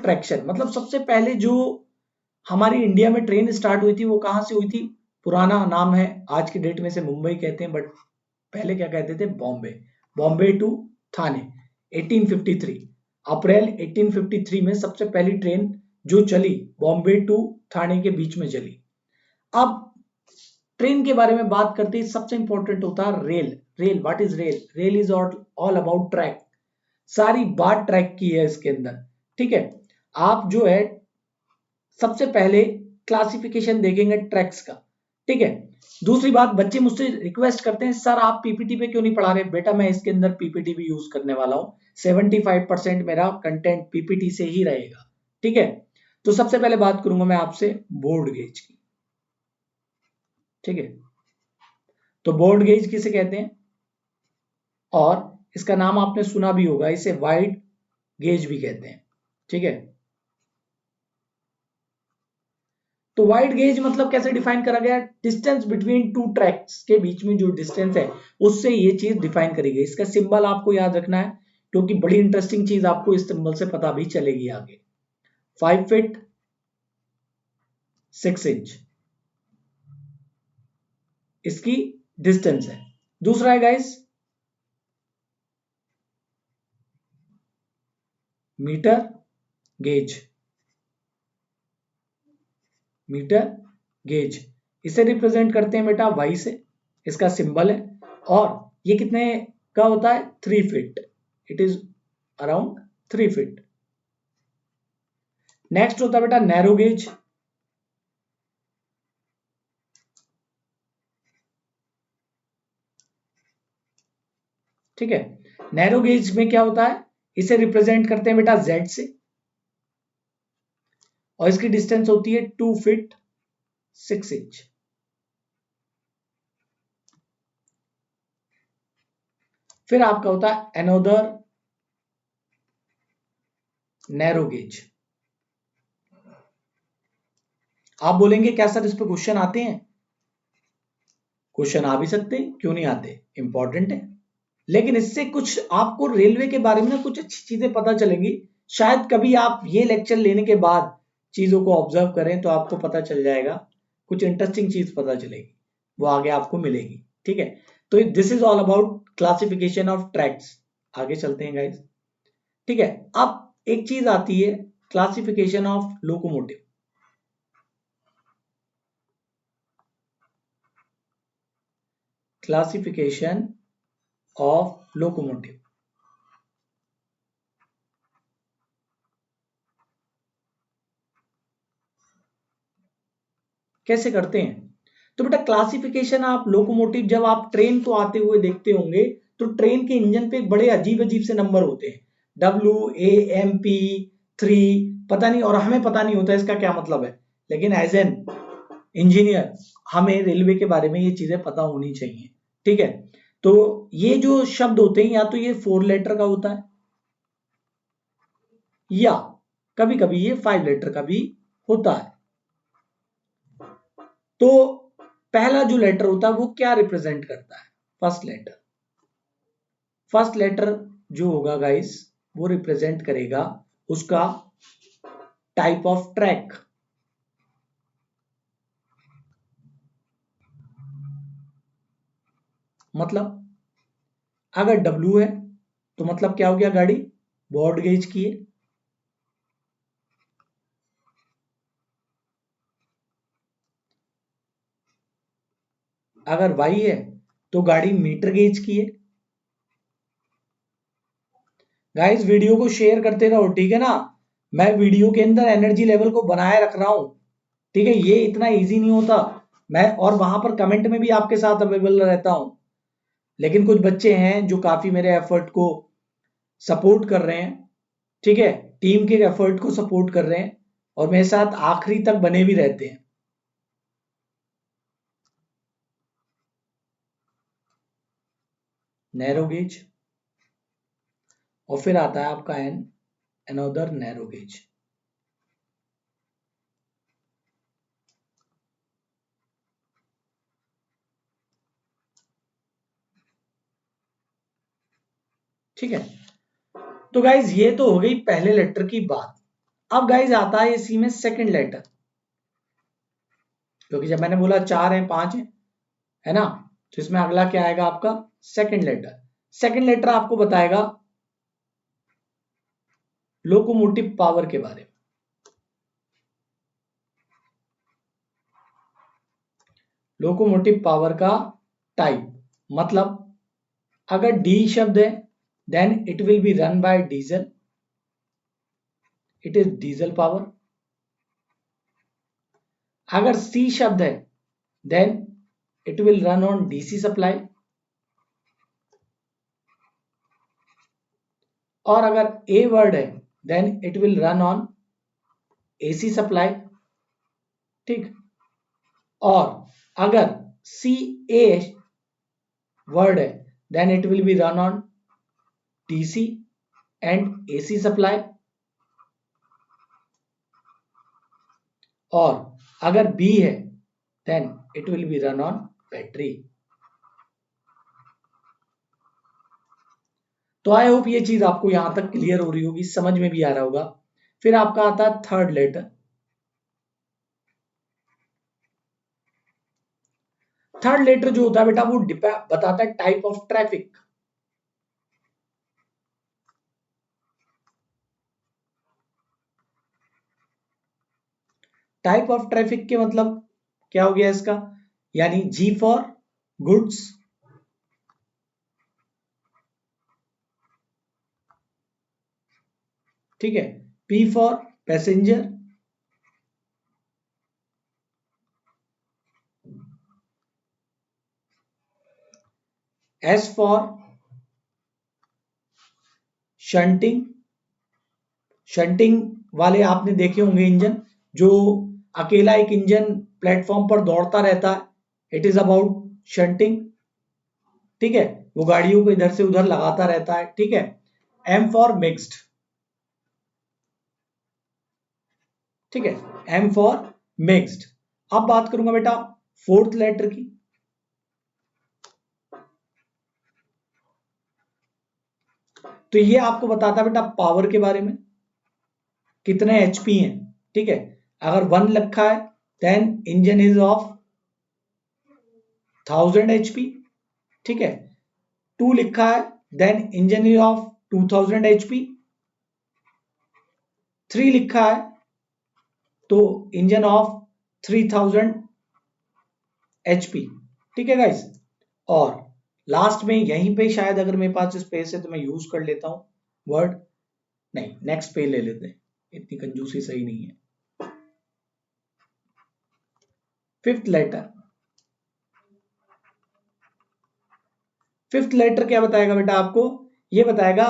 Traction मतलब सबसे पहले जो हमारी इंडिया में ट्रेन स्टार्ट हुई थी वो कहां से हुई थी? पुराना नाम है, आज की डेट में से मुंबई कहते हैं, बट पहले क्या कहते थे? बॉम्बे। बॉम्बे टू थाने 1853, अप्रैल 1853 में सबसे पहली ट्रेन जो चली बॉम्बे टू थाने के बीच में चली। अब ट्रेन के बारे में बात करते हैं, सबसे इंपॉर्टेंट होता है rail. Rail, what is rail? Rail is all about track. सारी बात ट्रैक की है इसके अंदर, ठीक है। आप जो है सबसे पहले क्लासिफिकेशन देखेंगे ट्रैक्स का, ठीक है। दूसरी बात, बच्चे मुझसे रिक्वेस्ट करते हैं सर आप पीपीटी पे क्यों नहीं पढ़ा रहे? बेटा मैं इसके अंदर पीपीटी भी यूज करने वाला हूं, 75% मेरा कंटेंट पीपीटी से ही रहेगा, ठीक है। तो सबसे पहले बात करूंगा मैं आपसे बोर्ड गेज की, ठीक है। तो बोर्ड गेज किसे कहते हैं? और इसका नाम आपने सुना भी होगा, इसे वाइड गेज भी कहते हैं, ठीक है। तो वाइड गेज मतलब कैसे डिफाइन करा गया? डिस्टेंस बिटवीन टू ट्रैक्स के बीच में जो डिस्टेंस है उससे ये चीज डिफाइन करी गई। इसका सिंबल आपको याद रखना है क्योंकि बड़ी इंटरेस्टिंग चीज आपको इस सिंबल से पता भी चलेगी आगे। 5 फीट 6 इंच इसकी डिस्टेंस है। दूसरा है guys metre gauge. Metre gauge इसे रिप्रेजेंट करते हैं बेटा वाई से, इसका सिंबल है। और ये कितने का होता है? 3 feet. It is around 3 feet. Next होता है बेटा नैरो गेज। ठीक है, नैरो गेज में क्या होता है? इसे रिप्रेजेंट करते हैं बेटा जेड से और इसकी डिस्टेंस होती है 2 फीट 6 इंच। फिर आपका होता है अनोदर नैरो गेज। आप बोलेंगे क्या सर इस पे क्वेश्चन आते हैं? क्वेश्चन आ भी सकते हैं, क्यों नहीं आते, इंपॉर्टेंट है। लेकिन इससे कुछ आपको रेलवे के बारे में ना कुछ अच्छी चीजें पता चलेंगी। शायद कभी आप ये लेक्चर लेने के बाद चीजों को ऑब्जर्व करें तो आपको पता चल जाएगा, कुछ इंटरेस्टिंग चीज पता चलेगी, वो आगे आपको मिलेगी, ठीक है। तो this is all about classification of tracks. आगे चलते हैं गाइस, ठीक है। अब एक चीज आती है classification of locomotive. Classification of locomotive कैसे करते हैं? तो बेटा क्लासिफिकेशन आप लोकोमोटिव, जब आप ट्रेन को आते हुए देखते होंगे तो ट्रेन के इंजन पे बड़े अजीब अजीब से नंबर होते हैं, WAMP 3, पता नहीं, और हमें पता नहीं होता इसका क्या मतलब है। लेकिन एज एन इंजीनियर हमें रेलवे के बारे में ये चीजें पता होनी चाहिए, ठीक है। तो ये जो शब्द होते हैं या तो ये 4 लेटर का होता है या कभी कभी ये 5 लेटर का भी होता है। तो पहला जो लेटर होता है वो क्या रिप्रेजेंट करता है? First letter. फर्स्ट लेटर जो होगा गाइस वो रिप्रेजेंट करेगा उसका टाइप ऑफ ट्रैक। मतलब अगर W है तो मतलब क्या हो गया? गाड़ी ब्रॉड गेज की है। अगर Y है तो गाड़ी मीटर गेज की है। गाइस वीडियो को शेयर करते रहो, ठीक है ना। मैं वीडियो के अंदर एनर्जी लेवल को बनाए रख रहा हूं, ठीक है। ये इतना इजी नहीं होता। मैं और वहां पर कमेंट में भी आपके साथ अवेलेबल रहता हूं। लेकिन कुछ बच्चे हैं जो काफी मेरे एफर्ट को सपोर्ट कर रहे हैं, ठीक है, टीम के एफर्ट को सपोर्ट कर रहे हैं और मेरे साथ आखिरी तक बने भी रहते हैं। नैरो गेज और फिर आता है आपका एन अनदर नैरो गेज। ठीक है, तो गाइज ये तो हो गई पहले लेटर की बात। अब गाइज आता है इसी में सेकंड लेटर, क्योंकि जब मैंने बोला 4 है 5 है ना, तो इसमें अगला क्या आएगा आपका सेकंड लेटर। सेकंड लेटर आपको बताएगा लोकोमोटिव पावर के बारे में। लोकोमोटिव पावर का टाइप, मतलब अगर डी शब्द है then it will be run by diesel, it is diesel power. अगर सी शब्द है then it will run on DC supply, और अगर ए वर्ड है then it will run on AC supply, ठीक। और अगर सी ए वर्ड है then it will be run on DC and AC supply, और अगर बी है then it will be run on battery. तो आई होप ये चीज आपको यहां तक क्लियर हो रही होगी, समझ में भी आ रहा होगा। फिर आपका आता है थर्ड लेटर। थर्ड लेटर जो होता है बेटा वो बताता है type of traffic. Type of traffic के मतलब क्या हो गया इसका, यानी जी फॉर गुड्स, ठीक है, P for passenger, S for shunting. Shunting वाले आपने देखे होंगे इंजन, जो अकेला एक इंजन प्लेटफॉर्म पर दौड़ता रहता है, इट इज अबाउट शंटिंग, ठीक है, वो गाड़ियों को इधर से उधर लगाता रहता है, ठीक है। एम फॉर मिक्स्ड, ठीक है, एम फॉर मिक्स्ड। अब बात करूंगा बेटा फोर्थ लेटर की। तो ये आपको बताता है बेटा पावर के बारे में, कितने एचपी हैं, ठीक है। अगर 1 लिखा है then engine is of 1000 HP, ठीक है। 2 लिखा है then engine is of 2000 HP. 3 लिखा है तो इंजन ऑफ 3000 एचपी, ठीक है गाइस। और लास्ट में यहीं पे शायद अगर मेरे पास स्पेस है तो मैं यूज कर लेता हूं वर्ड, नहीं नेक्स्ट पे ले लेते हैं, इतनी कंजूसी सही नहीं है। फिफ्थ लेटर, फिफ्थ लेटर क्या बताएगा बेटा आपको, ये बताएगा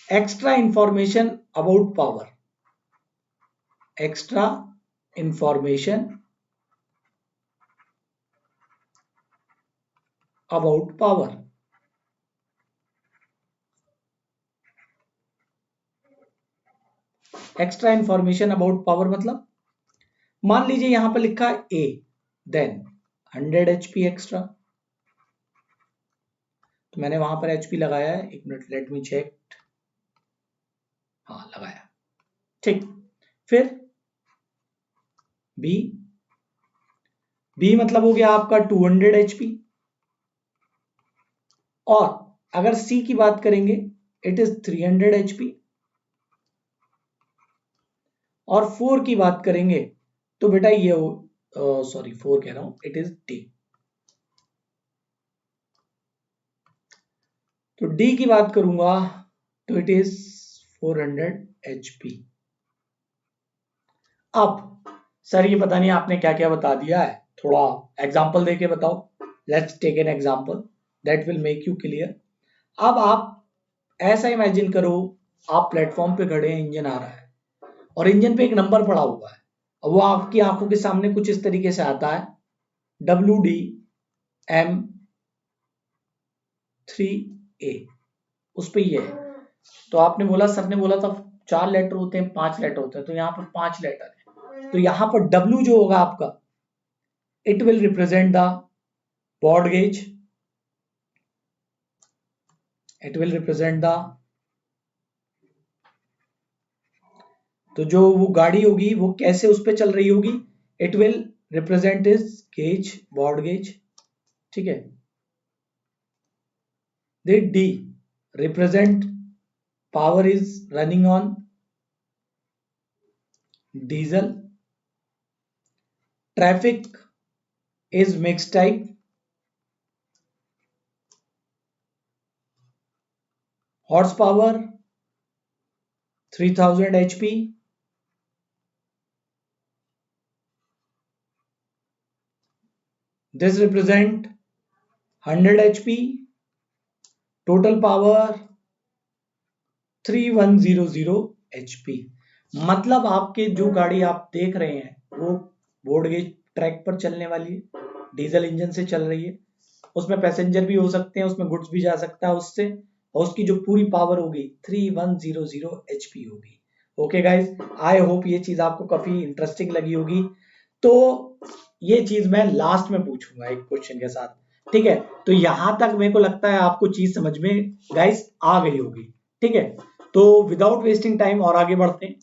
extra information about power. Extra information about power. Extra information about power मतलब मान लीजिए यहां पर लिखा है ए देन 100 एचपी एक्स्ट्रा, तो मैंने वहां पर एचपी लगाया है, एक मिनट लेट मी चेक, हाँ लगाया, ठीक। फिर बी, बी मतलब हो गया आपका 200 एचपी। और अगर सी की बात करेंगे इट इज 300 एचपी। और 4 की बात करेंगे तो बेटा ये सॉरी 4 कह रहा हूं, इट इज डी। तो डी की बात करूंगा तो इट इज 400 एचपी। अब सर ये पता नहीं आपने क्या क्या बता दिया है, थोड़ा एग्जांपल देके बताओ। Let's take an example that will make you clear. अब आप ऐसा इमेजिन करो, आप प्लेटफॉर्म पे खड़े हैं, इंजन आ रहा है और इंजन पे एक नंबर पड़ा हुआ है, और वो आपकी आंखों के सामने कुछ इस तरीके से आता है WDM3A, उस पे ये है। तो आपने बोला, सर ने बोला था 4 लेटर होते हैं 5 लेटर होते हैं, तो यहाँ पर 5 लेटर है, तो यहाँ पर W जो होगा आपका, it will represent the baud gauge, it will represent the तो जो वो गाड़ी होगी वो कैसे उस पे चल रही होगी, it will represent is gauge, broad gauge, ठीक है। The D represent power is running on diesel, traffic is mix type, horse power 3000 HP, this represent 100 HP, total power 3100 HP। मतलब आपके जो गाड़ी आप देख रहे हैं वो बोर्ड गेज ट्रैक पर चलने वाली है, डीजल इंजन से चल रही है, उसमें पैसेंजर भी हो सकते हैं, उसमें गुड्स भी जा सकता है उससे, और उसकी जो पूरी पावर होगी 3100 HP होगी। ओके गाइस, आई होप ये चीज आपको काफी इंटरेस्टिंग लगी होगी। तो ये चीज मैं लास्ट में पूछूंगा एक क्वेश्चन के साथ, ठीक है। तो यहां तक मेरे को लगता है आपको चीज समझ में गाइस आ गई होगी, ठीक है। तो विदाउट वेस्टिंग टाइम और आगे बढ़ते हैं।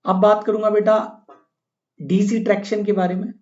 अब बात करूंगा बेटा डीसी ट्रैक्शन के बारे में।